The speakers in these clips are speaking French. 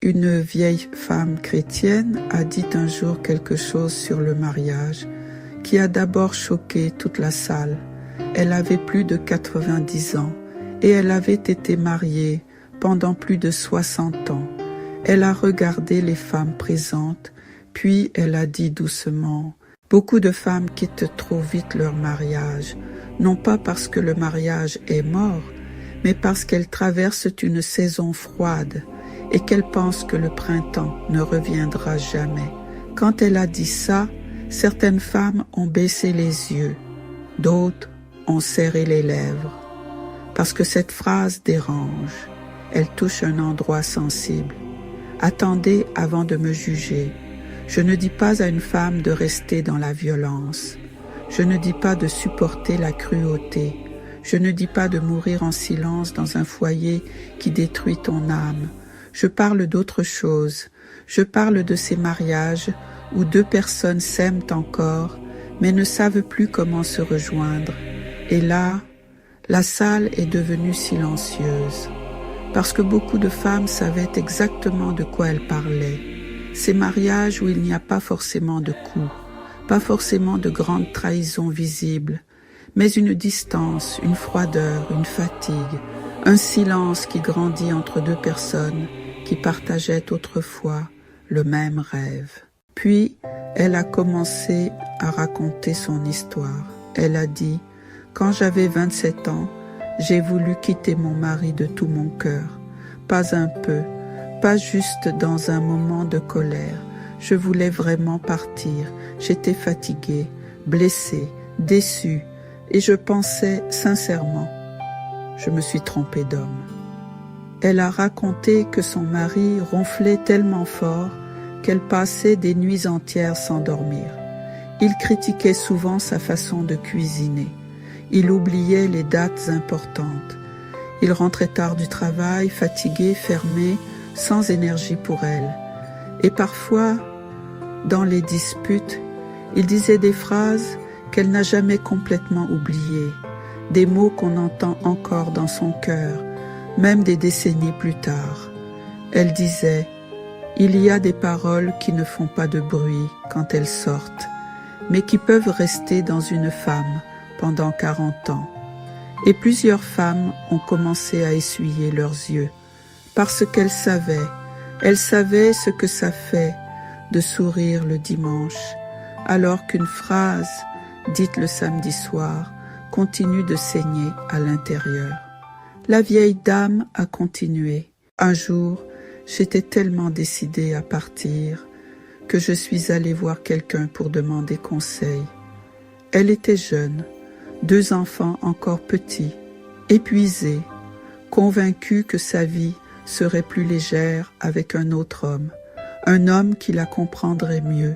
Une vieille femme chrétienne a dit un jour quelque chose sur le mariage qui a d'abord choqué toute la salle. Elle avait plus de 90 ans et elle avait été mariée pendant plus de 60 ans. Elle a regardé les femmes présentes, puis elle a dit doucement « Beaucoup de femmes quittent trop vite leur mariage, non pas parce que le mariage est mort, mais parce qu'elles traversent une saison froide et qu'elles pensent que le printemps ne reviendra jamais. » Quand elle a dit ça, certaines femmes ont baissé les yeux, d'autres ont serré les lèvres, parce que cette phrase dérange, elle touche un endroit sensible. Attendez avant de me juger. Je ne dis pas à une femme de rester dans la violence. Je ne dis pas de supporter la cruauté. Je ne dis pas de mourir en silence dans un foyer qui détruit ton âme. Je parle d'autre chose. Je parle de ces mariages où deux personnes s'aiment encore, mais ne savent plus comment se rejoindre. Et là, la salle est devenue silencieuse, parce que beaucoup de femmes savaient exactement de quoi elles parlaient. Ces mariages où il n'y a pas forcément de coups, pas forcément de grandes trahisons visibles, mais une distance, une froideur, une fatigue, un silence qui grandit entre deux personnes qui partageaient autrefois le même rêve. Puis, elle a commencé à raconter son histoire. Elle a dit « Quand j'avais 27 ans, j'ai voulu quitter mon mari de tout mon cœur. Pas un peu, pas juste dans un moment de colère. Je voulais vraiment partir. J'étais fatiguée, blessée, déçue, et je pensais sincèrement, je me suis trompée d'homme. » Elle a raconté que son mari ronflait tellement fort qu'elle passait des nuits entières sans dormir. Il critiquait souvent sa façon de cuisiner. Il oubliait les dates importantes. Il rentrait tard du travail, fatigué, fermé, sans énergie pour elle. Et parfois, dans les disputes, il disait des phrases qu'elle n'a jamais complètement oubliées, des mots qu'on entend encore dans son cœur, même des décennies plus tard. Elle disait « Il y a des paroles qui ne font pas de bruit quand elles sortent, mais qui peuvent rester dans une femme pendant 40 ans. » Et plusieurs femmes ont commencé à essuyer leurs yeux, parce qu'elles savaient ce que ça fait de sourire le dimanche, alors qu'une phrase dite le samedi soir continue de saigner à l'intérieur. La vieille dame a continué. Un jour, j'étais tellement décidée à partir que je suis allée voir quelqu'un pour demander conseil. Elle était jeune, 2 enfants encore petits, épuisée, convaincue que sa vie serait plus légère avec un autre homme, un homme qui la comprendrait mieux,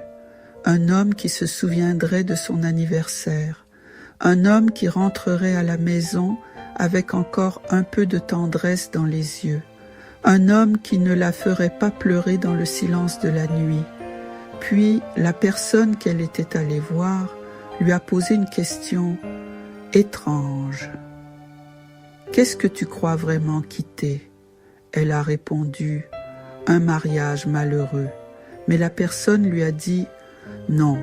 un homme qui se souviendrait de son anniversaire, un homme qui rentrerait à la maison avec encore un peu de tendresse dans les yeux, un homme qui ne la ferait pas pleurer dans le silence de la nuit. Puis la personne qu'elle était allée voir lui a posé une question étrange. « Qu'est-ce que tu crois vraiment quitter ?» Elle a répondu « Un mariage malheureux. » Mais la personne lui a dit « Non,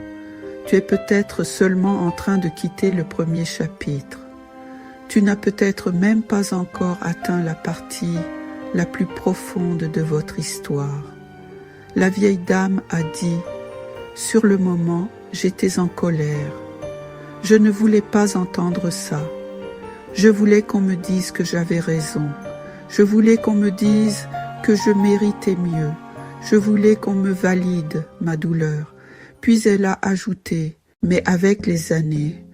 tu es peut-être seulement en train de quitter le premier chapitre. Tu n'as peut-être même pas encore atteint la partie la plus profonde de votre histoire. » La vieille dame a dit « Sur le moment, j'étais en colère. Je ne voulais pas entendre ça. Je voulais qu'on me dise que j'avais raison. Je voulais qu'on me dise que je méritais mieux. Je voulais qu'on me valide ma douleur. » Puis elle a ajouté « Mais avec les années,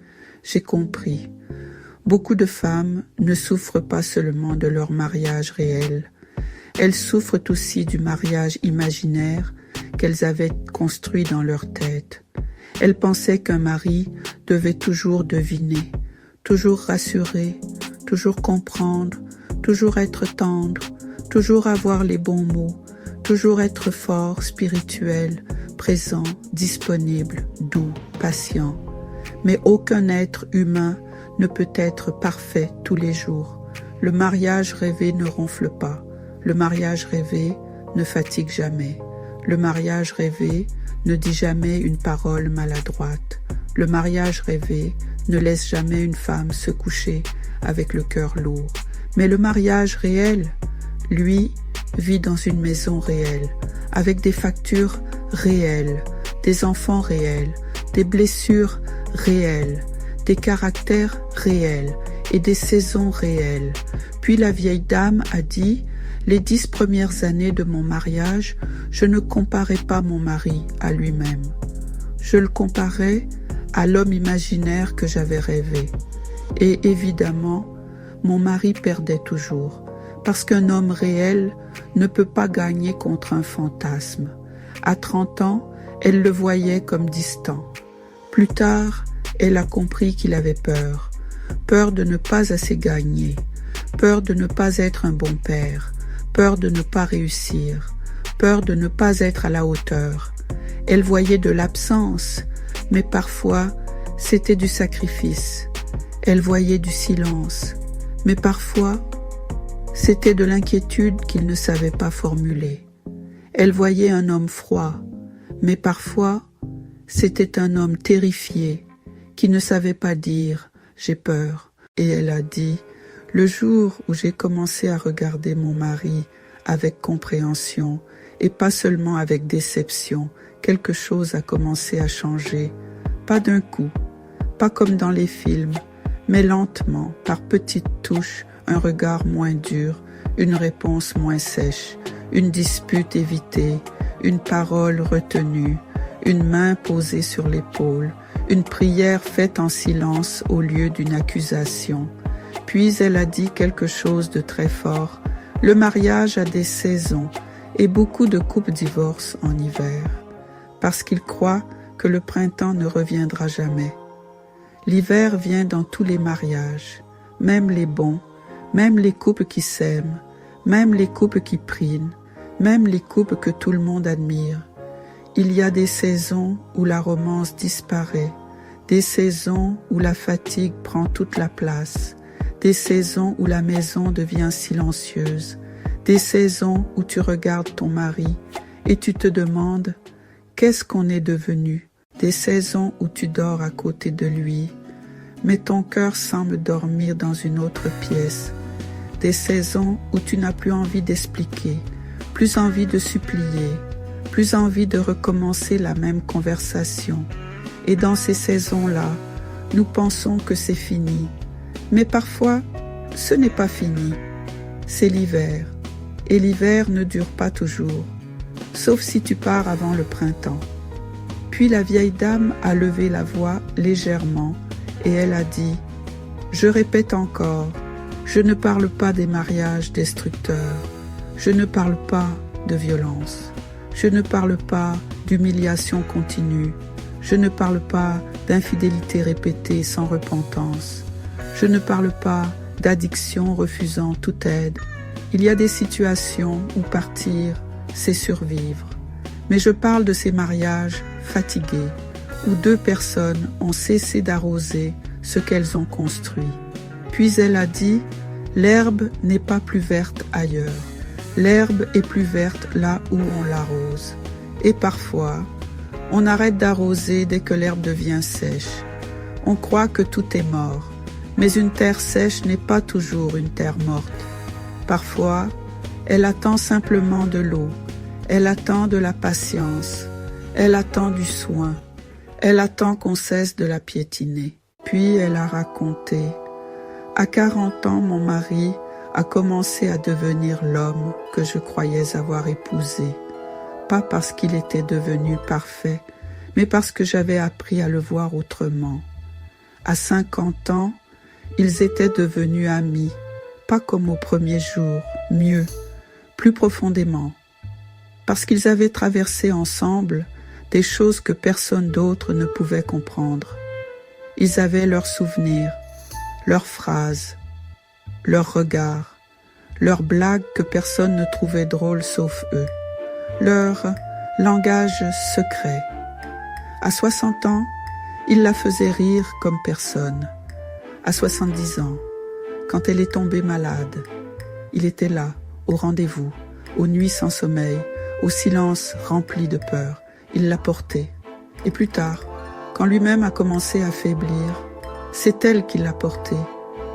j'ai compris. Beaucoup de femmes ne souffrent pas seulement de leur mariage réel. Elles souffrent aussi du mariage imaginaire qu'elles avaient construit dans leur tête. Elles pensaient qu'un mari devait toujours deviner, toujours rassurer, toujours comprendre, toujours être tendre, toujours avoir les bons mots, toujours être fort, spirituel, présent, disponible, doux, patient. Mais aucun être humain ne peut être parfait tous les jours. Le mariage rêvé ne ronfle pas. Le mariage rêvé ne fatigue jamais. Le mariage rêvé ne dit jamais une parole maladroite. Le mariage rêvé ne laisse jamais une femme se coucher avec le cœur lourd. Mais le mariage réel, lui, vit dans une maison réelle, avec des factures réelles, des enfants réels, des blessures réelles, des caractères réels et des saisons réelles. Puis la vieille dame a dit: les 10 premières années de mon mariage, je ne comparais pas mon mari à lui-même. Je le comparais à l'homme imaginaire que j'avais rêvé. Et évidemment, mon mari perdait toujours, parce qu'un homme réel ne peut pas gagner contre un fantasme. À 30 ans, elle le voyait comme distant. Plus tard, elle a compris qu'il avait peur. Peur de ne pas assez gagner, peur de ne pas être un bon père, peur de ne pas réussir, peur de ne pas être à la hauteur. Elle voyait de l'absence, mais parfois c'était du sacrifice. Elle voyait du silence, mais parfois c'était de l'inquiétude qu'il ne savait pas formuler. Elle voyait un homme froid, mais parfois c'était un homme terrifié qui ne savait pas dire « j'ai peur ». Et elle a dit « le jour où j'ai commencé à regarder mon mari avec compréhension et pas seulement avec déception, quelque chose a commencé à changer, pas d'un coup, pas comme dans les films, mais lentement, par petites touches, un regard moins dur, une réponse moins sèche, une dispute évitée, une parole retenue, une main posée sur l'épaule, une prière faite en silence au lieu d'une accusation. Puis elle a dit quelque chose de très fort. Le mariage a des saisons et beaucoup de couples divorcent en hiver parce qu'ils croient que le printemps ne reviendra jamais. L'hiver vient dans tous les mariages, même les bons, même les couples qui s'aiment, même les couples qui prient, même les couples que tout le monde admire. Il y a des saisons où la romance disparaît, des saisons où la fatigue prend toute la place, des saisons où la maison devient silencieuse, des saisons où tu regardes ton mari et tu te demandes « qu'est-ce qu'on est devenu ?» Des saisons où tu dors à côté de lui, mais ton cœur semble dormir dans une autre pièce. Des saisons où tu n'as plus envie d'expliquer, plus envie de supplier, plus envie de recommencer la même conversation. Et dans ces saisons-là, nous pensons que c'est fini. Mais parfois, ce n'est pas fini. C'est l'hiver. Et l'hiver ne dure pas toujours, sauf si tu pars avant le printemps. Puis la vieille dame a levé la voix légèrement et elle a dit « Je répète encore, je ne parle pas des mariages destructeurs, je ne parle pas de violence, je ne parle pas d'humiliation continue, je ne parle pas d'infidélité répétée sans repentance, je ne parle pas d'addiction refusant toute aide. Il y a des situations où partir, c'est survivre. Mais je parle de ces mariages fatigués, où 2 personnes ont cessé d'arroser ce qu'elles ont construit. Puis elle a dit, l'herbe n'est pas plus verte ailleurs. L'herbe est plus verte là où on l'arrose. Et parfois, on arrête d'arroser dès que l'herbe devient sèche. On croit que tout est mort, mais une terre sèche n'est pas toujours une terre morte. Parfois, elle attend simplement de l'eau. Elle attend de la patience, elle attend du soin, elle attend qu'on cesse de la piétiner. Puis elle a raconté, à 40 ans, mon mari a commencé à devenir l'homme que je croyais avoir épousé, pas parce qu'il était devenu parfait, mais parce que j'avais appris à le voir autrement. À 50 ans, ils étaient devenus amis, pas comme au premier jour, mieux, plus profondément. Parce qu'ils avaient traversé ensemble des choses que personne d'autre ne pouvait comprendre. Ils avaient leurs souvenirs, leurs phrases, leurs regards, leurs blagues que personne ne trouvait drôles sauf eux, leur langage secret. À 60 ans, il la faisait rire comme personne. À 70 ans, quand elle est tombée malade, il était là, au rendez-vous, aux nuits sans sommeil, au silence rempli de peur. Il l'a portée. Et plus tard, quand lui-même a commencé à faiblir, c'est elle qui l'a portée.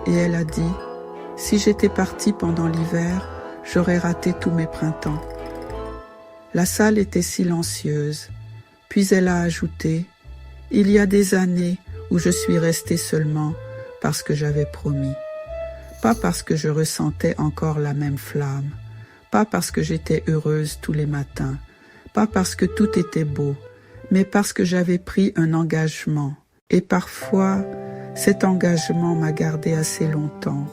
Et elle a dit, « Si j'étais partie pendant l'hiver, j'aurais raté tous mes printemps. » La salle était silencieuse. Puis elle a ajouté, « Il y a des années où je suis restée seulement parce que j'avais promis. Pas parce que je ressentais encore la même flamme, pas parce que j'étais heureuse tous les matins, pas parce que tout était beau, mais parce que j'avais pris un engagement. Et parfois, cet engagement m'a gardée assez longtemps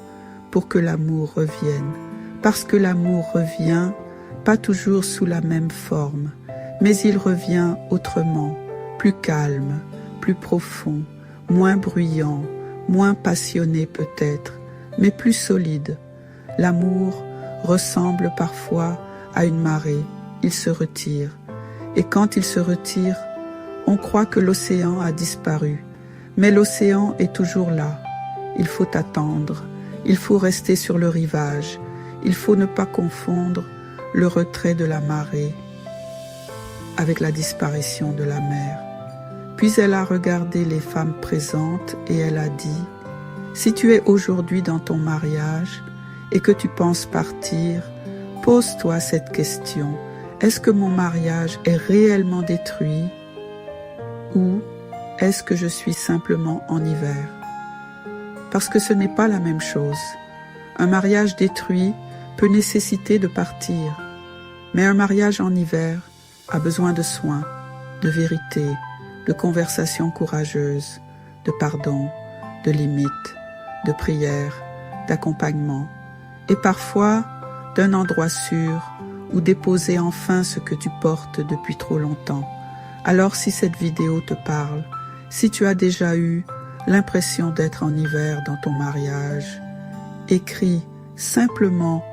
pour que l'amour revienne. Parce que l'amour revient, pas toujours sous la même forme, mais il revient autrement, plus calme, plus profond, moins bruyant, moins passionné peut-être, mais plus solide. L'amour ressemble parfois à une marée, il se retire. Et quand il se retire, on croit que l'océan a disparu, mais l'océan est toujours là. Il faut attendre, il faut rester sur le rivage, il faut ne pas confondre le retrait de la marée avec la disparition de la mer. Puis elle a regardé les femmes présentes et elle a dit, « Si tu es aujourd'hui dans ton mariage et que tu penses partir, pose-toi cette question. Est-ce que mon mariage est réellement détruit ou est-ce que je suis simplement en hiver? Parce que ce n'est pas la même chose. Un mariage détruit peut nécessiter de partir, mais un mariage en hiver a besoin de soins, de vérité, de conversations courageuses, de pardon, de limites, de prières, d'accompagnement, et parfois d'un endroit sûr où déposer enfin ce que tu portes depuis trop longtemps. Alors si cette vidéo te parle, si tu as déjà eu l'impression d'être en hiver dans ton mariage, écris simplement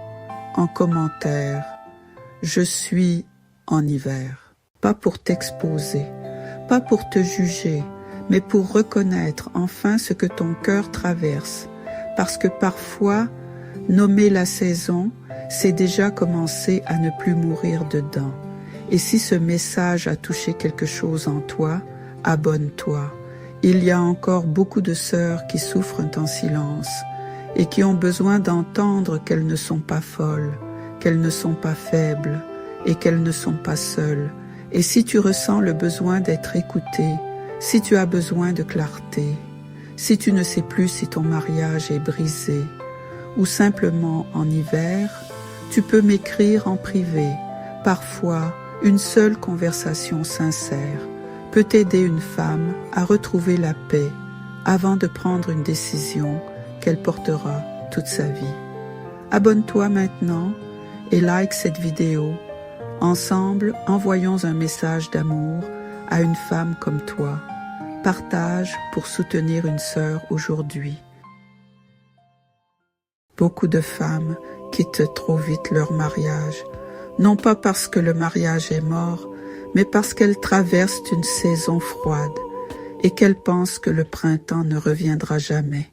en commentaire « Je suis en hiver ». Pas pour t'exposer, pas pour te juger, mais pour reconnaître enfin ce que ton cœur traverse. Parce que parfois, nommer la saison, c'est déjà commencer à ne plus mourir dedans. Et si ce message a touché quelque chose en toi, abonne-toi. Il y a encore beaucoup de sœurs qui souffrent en silence et qui ont besoin d'entendre qu'elles ne sont pas folles, qu'elles ne sont pas faibles et qu'elles ne sont pas seules. Et si tu ressens le besoin d'être écoutée, si tu as besoin de clarté, si tu ne sais plus si ton mariage est brisé ou simplement en hiver, tu peux m'écrire en privé. Parfois, une seule conversation sincère peut aider une femme à retrouver la paix avant de prendre une décision qu'elle portera toute sa vie. Abonne-toi maintenant et like cette vidéo. Ensemble, envoyons un message d'amour à une femme comme toi. Partage pour soutenir une sœur aujourd'hui. Beaucoup de femmes quittent trop vite leur mariage, non pas parce que le mariage est mort, mais parce qu'elles traversent une saison froide et qu'elles pensent que le printemps ne reviendra jamais.